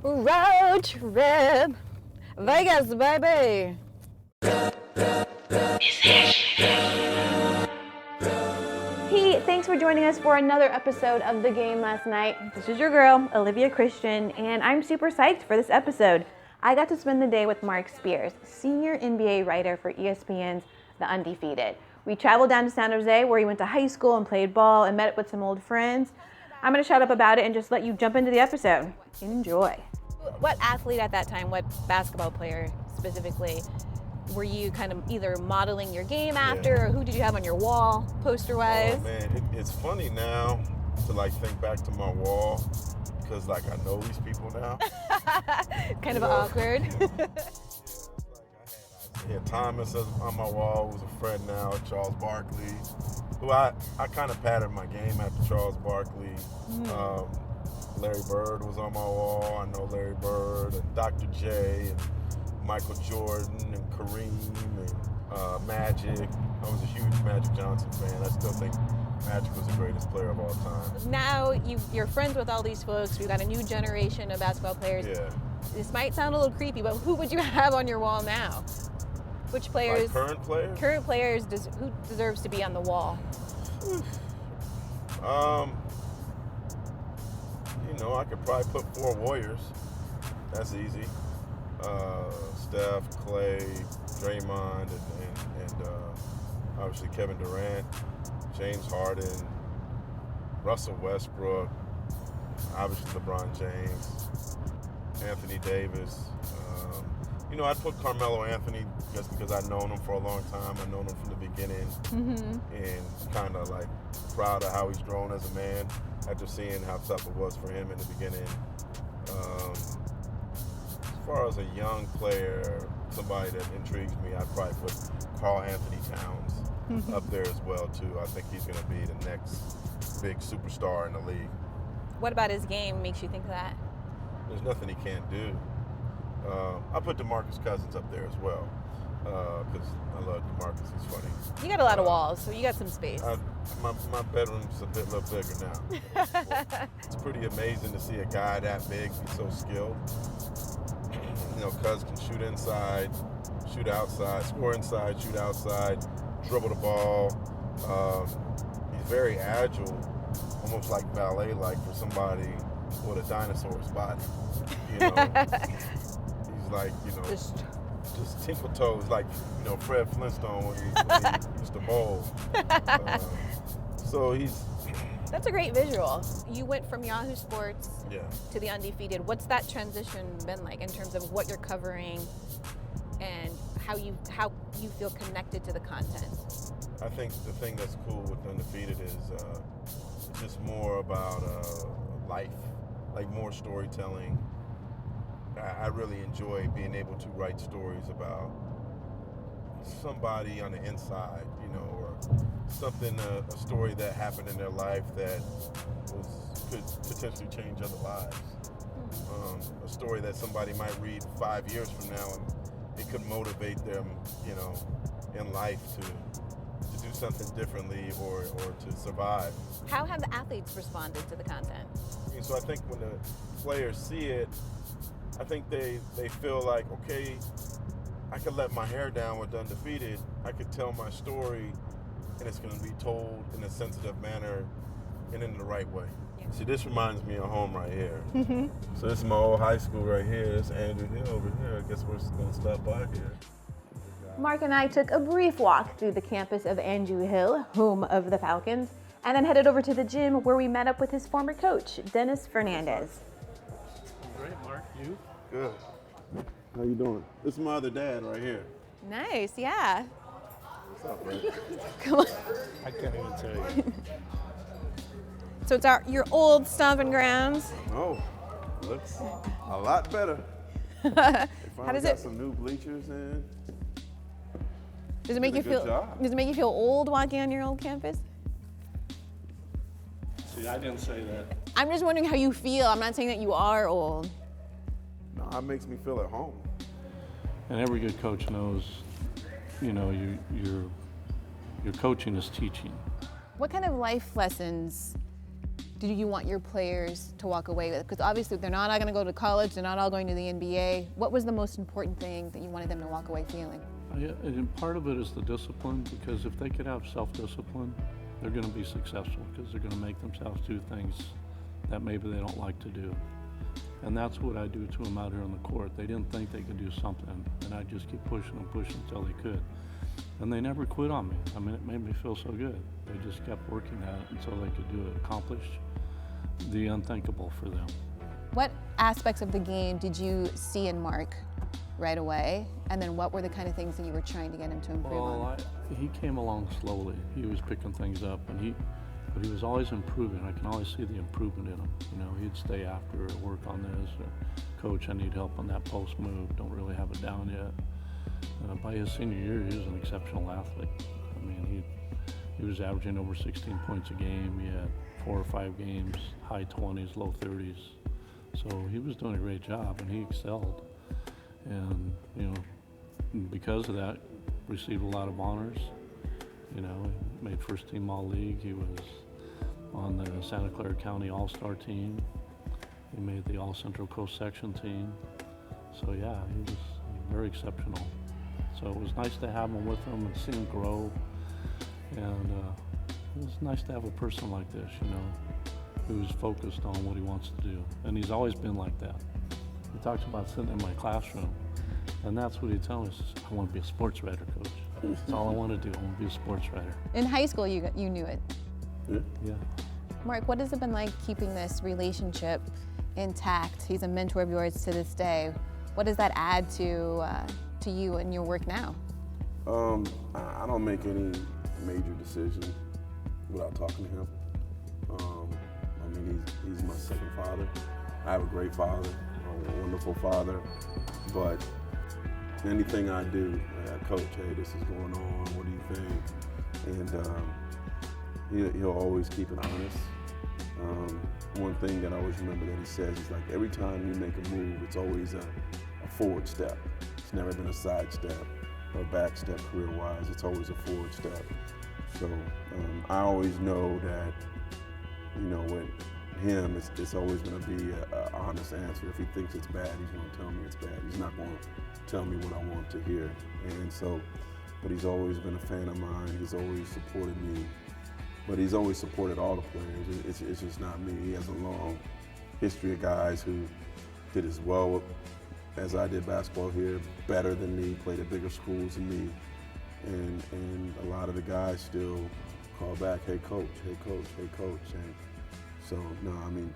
Road trip, Vegas, baby. Hey, thanks for joining us for another episode of The Game Last Night. This is your girl, Olivia Christian, and I'm super psyched for this episode. I got to spend the day with Marc Spears, senior NBA writer for ESPN's The Undefeated. We traveled down to San Jose, where he went to high school and played ball and met up with some old friends. I'm going to shut up about it and just let you jump into the episode. Enjoy. What athlete at that time, what basketball player specifically, were you kind of either modeling your game after, or who did you have on your wall, poster-wise? Oh, man, it's funny now to, think back to my wall, because, I know these people now. Kind of awkward. Yeah, Thomas on my wall, who's a friend now, Charles Barkley, who I kind of patterned my game after Charles Barkley. Larry Bird was on my wall. I know Larry Bird and Dr. J and Michael Jordan and Kareem and Magic. I was a huge Magic Johnson fan. I still think Magic was the greatest player of all time. Now you're friends with all these folks. We've got a new generation of basketball players. Yeah. This might sound a little creepy, but who would you have on your wall now? Which players? Current players? Current players. Who deserves to be on the wall? I could probably put 4 Warriors. That's easy. Steph, Clay, Draymond, and obviously Kevin Durant, James Harden, Russell Westbrook, obviously LeBron James, Anthony Davis. I'd put Carmelo Anthony just because I've known him for a long time. I've known him from the beginning, and kind of proud of how he's grown as a man after seeing how tough it was for him in the beginning. As far as a young player, somebody that intrigues me, I'd probably put Karl Anthony Towns up there as well too. I think he's going to be the next big superstar in the league. What about his game makes you think that? There's nothing he can't do. I put DeMarcus Cousins up there as well because I love DeMarcus. He's funny. You got a lot of walls, so you got some space. My bedroom's a little bigger now. It's pretty amazing to see a guy that big be so skilled. Cuz can shoot inside, shoot outside, score inside, shoot outside, dribble the ball. He's very agile, almost like ballet-like for somebody with a dinosaur's body. He's just tinkle toes, Fred Flintstone when he used to bowl. That's a great visual. You went from Yahoo Sports to The Undefeated. What's that transition been like in terms of what you're covering and how you feel connected to the content? I think the thing that's cool with Undefeated is just more about life, more storytelling. I really enjoy being able to write stories about somebody on the inside, or something, a story that happened in their life that could potentially change other lives. A story that somebody might read 5 years from now, and it could motivate them, in life to do something differently or to survive. How have the athletes responded to the content? So I think when the players see it, I think they feel like, okay, I could let my hair down with Undefeated. I could tell my story, and it's going to be told in a sensitive manner and in the right way. Yeah. See, this reminds me of home right here. So this is my old high school right here. This is Andrew Hill over here. I guess we're going to stop by here. Marc and I took a brief walk through the campus of Andrew Hill, home of the Falcons, and then headed over to the gym where we met up with his former coach, Dennis Fernandez. Great, Marc. You? Good. How you doing? This is my other dad right here. Nice, yeah. What's up, man? Come on. I can't even tell you. So it's your old stomping grounds. Oh, looks a lot better. How does got it? Some new bleachers in. Does it make you feel? Does it make you feel old walking on your old campus? See, I didn't say that. I'm just wondering how you feel. I'm not saying that you are old. No, it makes me feel at home. And every good coach knows, your coaching is teaching. What kind of life lessons do you want your players to walk away with? Because obviously they're not all going to go to college, they're not all going to the NBA. What was the most important thing that you wanted them to walk away feeling? And part of it is the discipline, because if they could have self-discipline, they're going to be successful, because they're going to make themselves do things that maybe they don't like to do. And that's what I do to them out here on the court. They didn't think they could do something, and I just keep pushing and pushing until they could. And they never quit on me. I mean, it made me feel so good. They just kept working at it until they could do it, accomplish the unthinkable for them. What aspects of the game did you see in Marc right away? And then what were the kind of things that you were trying to get him to improve on? He came along slowly. He was picking things up, but he was always improving. I can always see the improvement in him. You know, he'd stay after or work on this, or coach, I need help on that post move, don't really have it down yet. By his senior year, he was an exceptional athlete. I mean, he was averaging over 16 points a game. He had 4 or 5 games, high 20s, low 30s. So he was doing a great job, and he excelled. And, you know, because of that, received a lot of honors. You know, he made first team All-League. He was on the Santa Clara County All-Star team. He made the All-Central Coast section team. So yeah, he was very exceptional. So it was nice to have him with him and see him grow. And it was nice to have a person like this, you know, who's focused on what he wants to do. And he's always been like that. He talks about sitting in my classroom, and that's what he tells me. He says, I want to be a sports writer, coach. That's all I want to do. I want to be a sports writer. In high school, you knew it. Yeah. Marc, what has it been like keeping this relationship intact? He's a mentor of yours to this day. What does that add to you and your work now? I don't make any major decisions without talking to him. I mean, he's my second father. I have a great father, a wonderful father, but anything I do, Coach, hey, this is going on, what do you think? And he'll always keep it honest. One thing that I always remember that he says is like, every time you make a move, it's always a forward step. It's never been a side step or a back step career-wise. It's always a forward step. So I always know that, you know, with him, it's always going to be an honest answer. If he thinks it's bad, he's going to tell me it's bad. He's not going to tell me what I want to hear. And so, but he's always been a fan of mine. He's always supported me. But he's always supported all the players. It's just not me. He has a long history of guys who did as well as I did basketball here, better than me, played at bigger schools than me. And a lot of the guys still call back, hey coach, hey coach, hey coach. And so, no, I mean,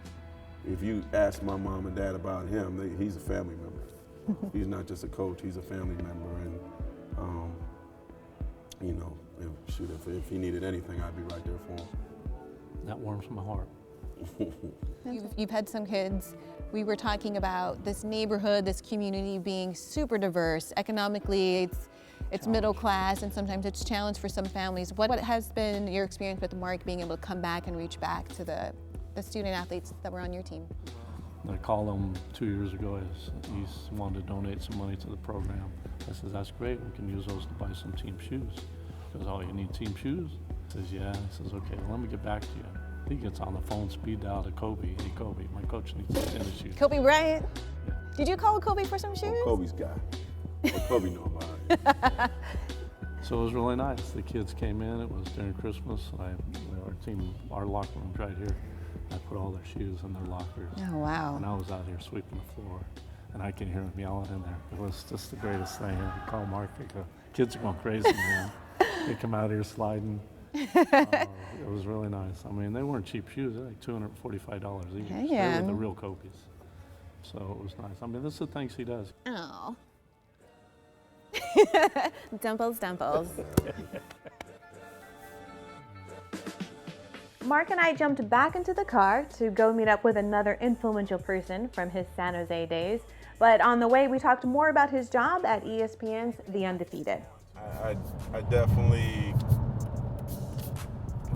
if you ask my mom and dad about him, he's a family member. He's not just a coach, he's a family member. And, you know, if he needed anything, I'd be right there for him. That warms my heart. You've had some kids. We were talking about this neighborhood, this community being super diverse. Economically, it's middle class, and sometimes it's challenged for some families. What has been your experience with Marc being able to come back and reach back to the student athletes that were on your team? I called him 2 years ago. He wanted to donate some money to the program. I said, that's great. We can use those to buy some team shoes. He goes, oh, you need team shoes? He says, yeah. He says, okay, well, let me get back to you. He gets on the phone, speed dial to Kobe. Hey, Kobe, my coach needs some tennis shoes. Kobe Bryant? Yeah. Did you call Kobe for some shoes? Oh, Kobe's guy. Well, Kobe know about it. So it was really nice. The kids came in. It was during Christmas. Our locker room's right here. I put all their shoes in their lockers. Oh, wow. And I was out here sweeping the floor. And I can hear them yelling in there. It was just the greatest thing. I call Marc, they go, kids are going crazy, man. They come out here sliding. It was really nice. I mean, they weren't cheap shoes. They're like $245 each. Hey, they were the real Kobe's. So it was nice. I mean, this is the things he does. Oh. Dimples. Marc and I jumped back into the car to go meet up with another influential person from his San Jose days. But on the way, we talked more about his job at ESPN's The Undefeated. I definitely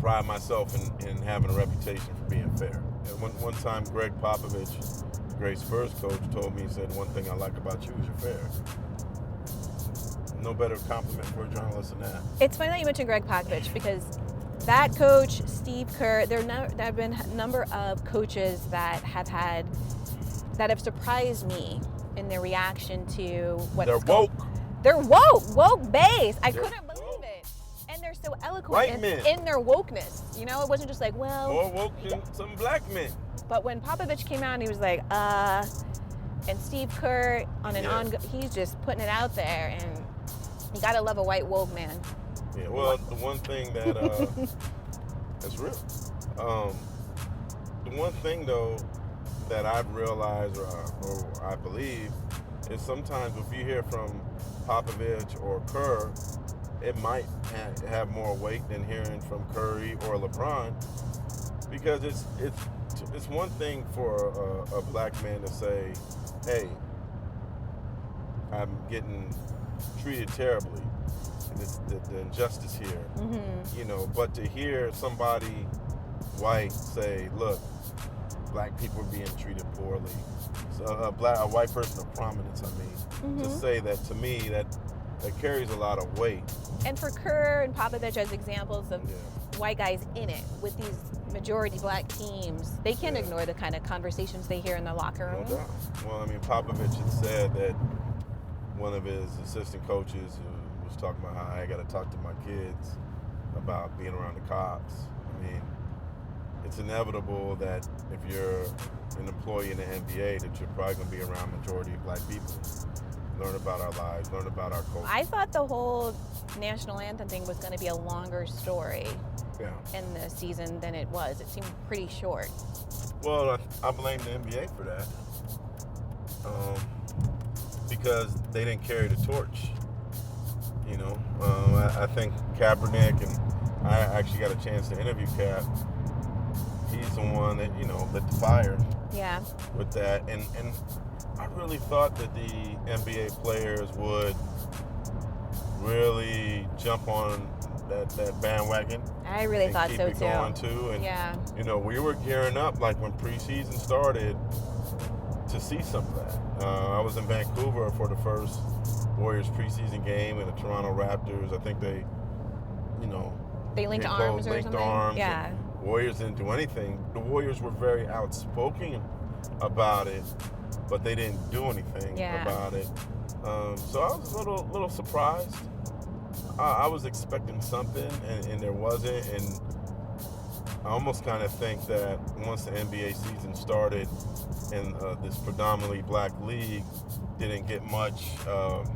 pride myself in having a reputation for being fair. And one time, Gregg Popovich, great Spurs coach, told me, he said, one thing I like about you is you're fair. No better compliment for a journalist than that. It's funny that you mentioned Gregg Popovich because That coach, Steve Kerr, there have been a number of coaches that have surprised me in their reaction to what's They're woke. They're woke base. I couldn't believe it. And they're so eloquent in their wokeness. You know, it wasn't just like, well. More woke than some black men. But when Popovich came out and he was like, and Steve Kerr he's just putting it out there, and you gotta love a white woke man. Yeah, well, the one thing that, that's real. The one thing, though, that I've realized, or I believe, is sometimes if you hear from Popovich or Kerr, it might have more weight than hearing from Curry or LeBron, because it's one thing for a black man to say, hey, I'm getting treated terribly, and it's the injustice here, you know, but to hear somebody white say, look, black people are being treated poorly, so a white person of prominence, to say that, to me, that carries a lot of weight. And for Kerr and Popovich as examples of white guys in it with these majority black teams, they can't ignore the kind of conversations they hear in the locker room. No doubt. Well, I mean, Popovich had said that one of his assistant coaches who was talking about how I got to talk to my kids about being around the cops. I mean, it's inevitable that if you're an employee in the NBA that you're probably going to be around majority of black people. Learn about our lives, learn about our culture. I thought the whole national anthem thing was going to be a longer story in the season than it was. It seemed pretty short. Well, I blame the NBA for that. Because they didn't carry the torch. You know, I think Kaepernick, and I actually got a chance to interview Cap. He's the one that, you know, lit the fire with that. And I really thought that the NBA players would really jump on that bandwagon. I really thought so too. Going too. And you know, we were gearing up like when preseason started to see some of that. I was in Vancouver for the first Warriors preseason game, and the Toronto Raptors, I think they linked arms or something. Yeah. Warriors didn't do anything. The Warriors were very outspoken about it, but they didn't do anything about it. So I was a little surprised. I was expecting something, and there wasn't. And I almost kind of think that once the NBA season started and this predominantly black league didn't give much of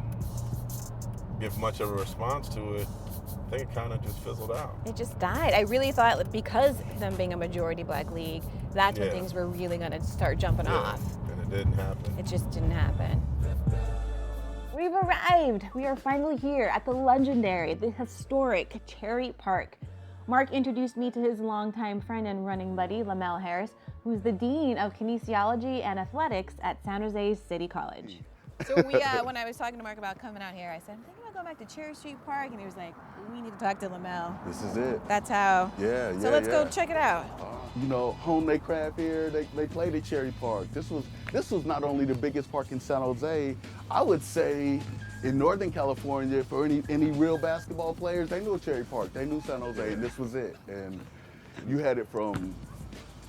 a response to it, I think it kind of just fizzled out. It just died. I really thought because them being a majority black league, that's when things were really going to start jumping off. And it didn't happen. It just didn't happen. We've arrived. We are finally here at the legendary, the historic Cherry Park. Marc introduced me to his longtime friend and running buddy, Lamel Harris, who's the Dean of Kinesiology and Athletics at San Jose City College. So when I was talking to Marc about coming out here, I said, I'm thinking about going back to Cherry Street Park, and he was like, we need to talk to Lamel. This is it. That's how. So let's go check it out. You know, home they craft here, they played at Cherry Park. This was not only the biggest park in San Jose, I would say in Northern California, for any real basketball players, they knew Cherry Park, they knew San Jose, and this was it. And you had it from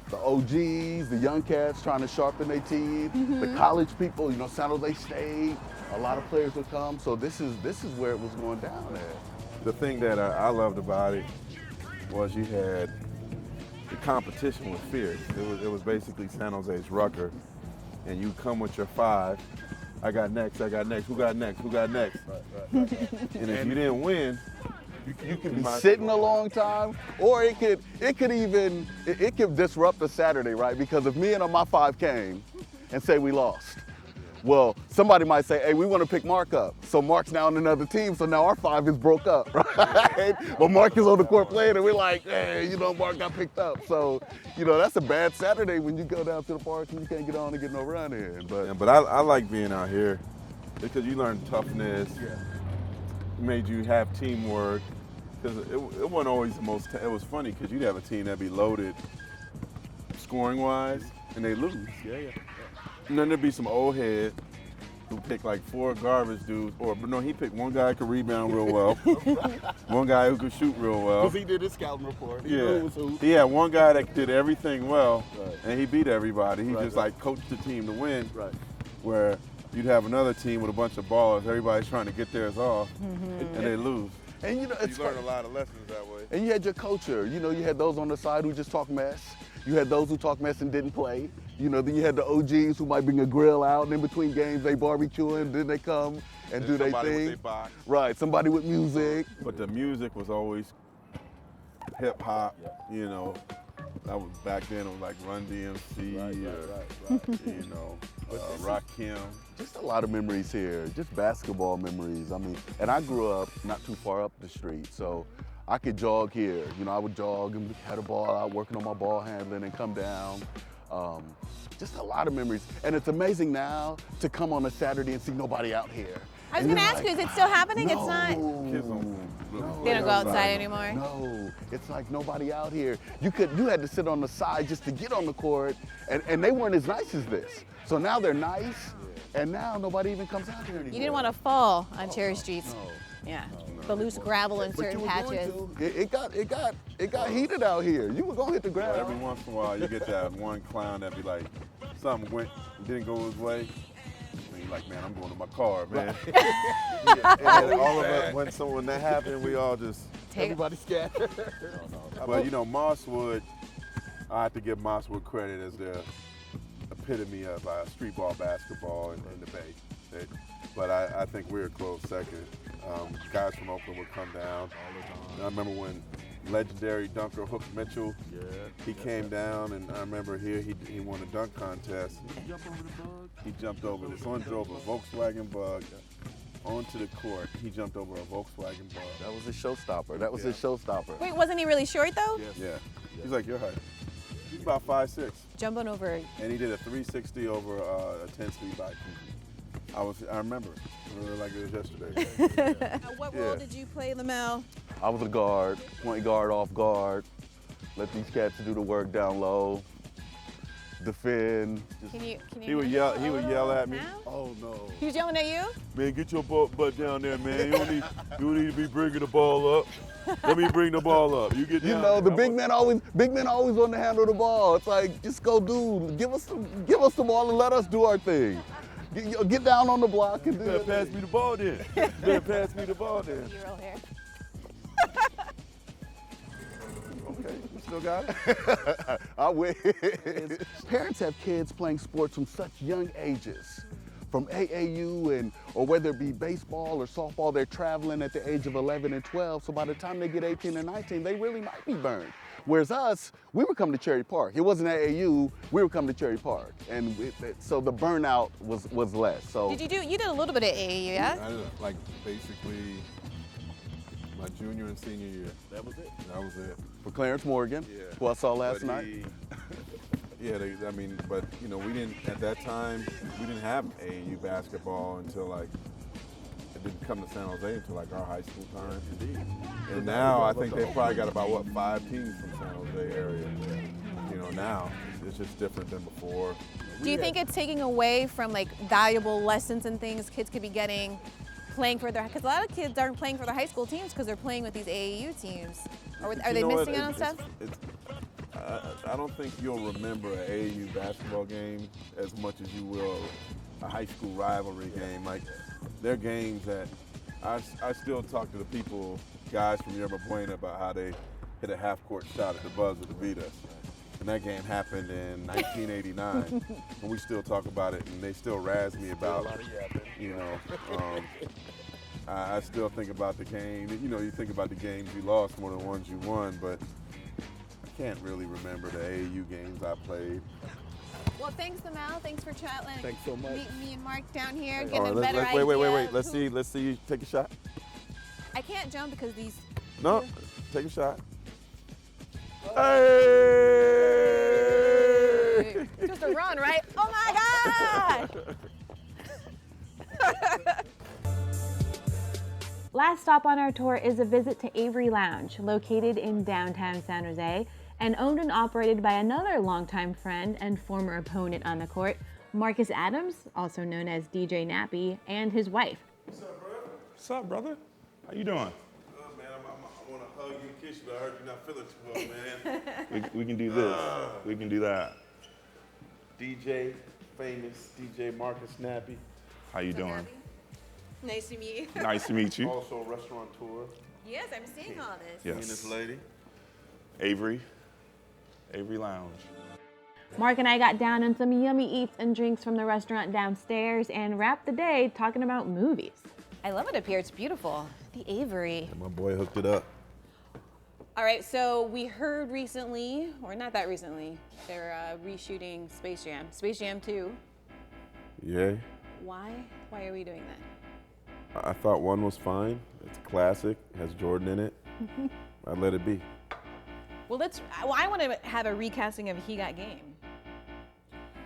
the OGs, the young cats trying to sharpen their teeth, the college people, you know, San Jose State, a lot of players would come. So this is where it was going down at. The thing that I loved about it was you had the competition was fierce. It was basically San Jose's Rucker, and you come with your five. I got next. Who got next? And if you didn't win, you could be sitting a long time, or it could disrupt the Saturday, right? Because if me and my five came and say we lost, well, somebody might say, hey, we want to pick Marc up. So Marc's now on another team, so now our five is broke up, right? But Marc is on the court playing, and we're like, hey, Marc got picked up. So, that's a bad Saturday when you go down to the park and you can't get on and get no run in. But I like being out here because you learn toughness, made you have teamwork. Because it wasn't always the most, it was funny because you'd have a team that'd be loaded scoring-wise, and they lose. And then there'd be some old head who picked like 4 garbage dudes, but no, he picked one guy who could rebound real well, one guy who could shoot real well. Because he did his scouting report. He knew who was who. He had one guy that did everything well, Right. and he beat everybody. He Right, just right. like coached the team to win. Right. Where you'd have another team with a bunch of ballers, everybody's trying to get theirs off, and they lose. And you know, it's You learn a lot of lessons that way. And you had your culture. You know, you had those on the side who just talk mess. You had those who talk mess and didn't play. You know, then you had the OGs who might bring a grill out, and in between games they barbecuing, then they come and do their Somebody with thing. their box. Right, somebody with music. But the music was always hip hop, you know. That was back then. It was like Run DMC, you know, Rakim. Just a lot of memories here, just basketball memories. I mean, and I grew up not too far up the street, so I could jog here. You know, I would jog and had a ball out, working on my ball handling and come down. Just a lot of memories. And it's amazing now to come on a Saturday and see nobody out here. I was going to ask you, is it still happening? It's not. Kids don't They don't go outside anymore. No, it's like nobody out here. You had to sit on the side just to get on the court, and they weren't as nice as this. So now they're nice, and now nobody even comes out here anymore. You didn't want to fall on Cherry Streets. Yeah, the loose gravel in But certain you were going patches. to. It got heated out here. You were gonna hit the ground. Every once in a while, you get that one clown that be like, something didn't go his way. And you're like, man, I'm going to my car, man. And all of us, when that happened, we all just. Everybody scattered. But you know, Mosswood, I have to give Mosswood credit as the epitome of street ball basketball in the Bay. But I think we're a close second. Guys from Oakland would come down. I remember when legendary dunker Hook Mitchell, he came down, and I remember here he won a dunk contest. He jumped over this one, drove a Volkswagen Bug onto the court. He jumped over a Volkswagen Bug. That was his showstopper. That was his showstopper. Wait, wasn't he really short though? Yeah. He's like your height. He's about 5'6". Jumping over. And he did a 360 over a 10-speed bike. I remember like it was yesterday. What role did you play, Lamel? I was a guard, point guard, off guard. Let these cats do the work down low. Defend. Can you He would yell at me. Now? Oh no. He was yelling at you? Man, get your butt down there, man. You don't need to be bringing the ball up. Let me bring the ball up. You get down. You know, the there. big men always want to handle the ball. It's like, just go give us the ball and let us do our thing. Get down on the block and do Better it. pass me the ball then. Better pass me the ball then. You're all here. Okay, you still got it? I wish. Parents have kids playing sports from such young ages. From AAU or whether it be baseball or softball, they're traveling at the age of 11 and 12. So by the time they get 18 and 19, they really might be burned. Whereas us, we would come to Cherry Park. It wasn't AAU, we would come to Cherry Park. And so the burnout was less. So You did a little bit of AAU, yeah? I did like basically my junior and senior year. That was it. That was it. for Clarence Morgan, who I saw last But night. but you know, we didn't, at that time, we didn't have AAU basketball until like, it didn't come to San Jose until like our high school time. Indeed. And now I think they've probably got about, 5 teams from San Jose area. You know, now it's just different than before. Do you think it's taking away from like valuable lessons and things kids could be getting playing for their, because a lot of kids aren't playing for their high school teams because they're playing with these AAU teams. Are they missing out on stuff? I don't think you'll remember an AAU basketball game as much as you will a high school rivalry game. Like, they're games that I still talk to the people, guys from Yerba Buena, about how they hit a half-court shot at the buzzer to beat us. And that game happened in 1989, and we still talk about it, and they still razz me about it. You know, I still think about the game. You know, you think about the games you lost more than the ones you won, but I can't really remember the AAU games I played. Well, thanks, Lamel. Thanks for chatting. Thanks so much. Meet me and Marc down here, All getting right, a better wait. idea. Let's see you take a shot. I can't jump because these. No, take a shot. Hey! Just a run, right? Oh my God! Last stop on our tour is a visit to Avery Lounge, located in downtown San Jose, and owned and operated by another longtime friend and former opponent on the court, Marcus Adams, also known as DJ Nappy, and his wife. What's up, bro? What's up, brother? How you doing? Man, I want to hug you and kiss you, but I heard you're not feeling too well, man. We can do this. We can do that. DJ, famous DJ Marcus Nappy. How you doing? Nice to meet you. Nice to meet you. Also a restaurateur. Yes, I'm seeing all this. Me and Yes. this lady. Avery Lounge. Mark and I got down on some yummy eats and drinks from the restaurant downstairs and wrapped the day talking about movies. I love it up here. It's beautiful. The Avery. And my boy hooked it up. All right, so we heard recently, or not that recently, they're reshooting Space Jam. Space Jam 2. Yeah. Why? Why are we doing that? I thought one was fine. It's a classic. It has Jordan in it. I let it be. Well, I want to have a recasting of He Got Game.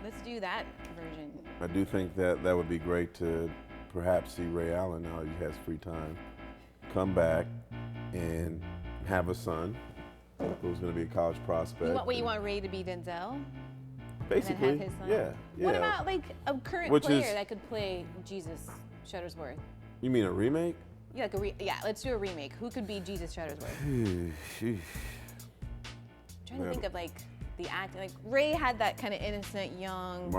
Let's do that version. I do think that would be great to perhaps see Ray Allen now he has free time, come back and have a son who's going to be a college prospect. You want Ray to be Denzel? Basically, and then have his son? yeah. What about like a current Which player is- that could play Jesus Shuttersworth? You mean a remake? Yeah, let's do a remake. Who could be Jesus Shuttersworth? Trying to think of like the act. Like Ray had that kind of innocent young.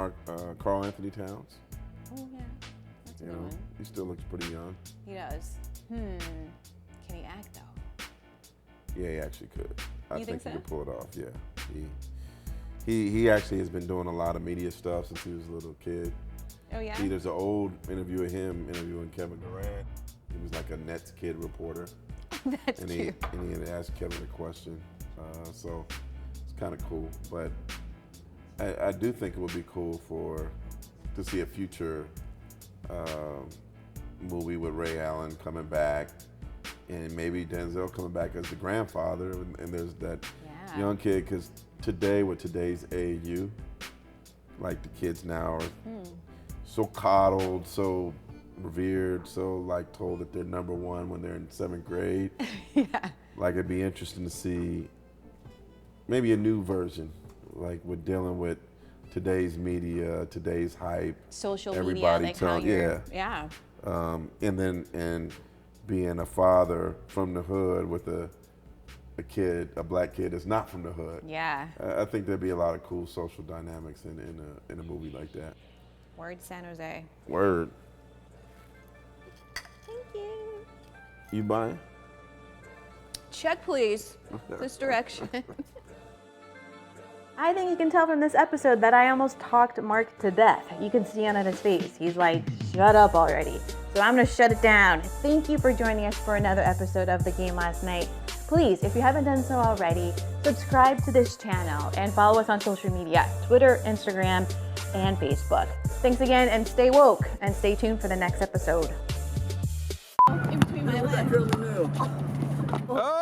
Carl Anthony Towns. Oh yeah, that's a You good know, one. he still looks pretty young. He does. Can he act though? Yeah, he actually could. I You think he so? could pull it off. Yeah, he actually has been doing a lot of media stuff since he was a little kid. Oh yeah. See, there's an old interview of him interviewing Kevin Durant. He was like a Nets kid reporter. That's and cute. he had asked Kevin a question. So it's kind of cool. But I do think it would be cool to see a future movie with Ray Allen coming back and maybe Denzel coming back as the grandfather. And there's that young kid, because today, with today's AAU, like the kids now are so coddled, so revered, so like told that they're number one when they're in 7th grade. Yeah. Like it'd be interesting to see maybe a new version, like with dealing with today's media, today's hype. Social everybody media, like how you're. yeah. Yeah. And being a father from the hood with a black kid that's not from the hood. Yeah. I think there'd be a lot of cool social dynamics in a movie like that. Word, San Jose. Word. Thank you. You buying? Check, please. This direction. I think you can tell from this episode that I almost talked Mark to death. You can see it on his face. He's like, shut up already. So I'm gonna shut it down. Thank you for joining us for another episode of The Game Last Night. Please, if you haven't done so already, subscribe to this channel and follow us on social media, Twitter, Instagram, and Facebook. Thanks again, and stay woke, and stay tuned for the next episode. In between my legs. Oh!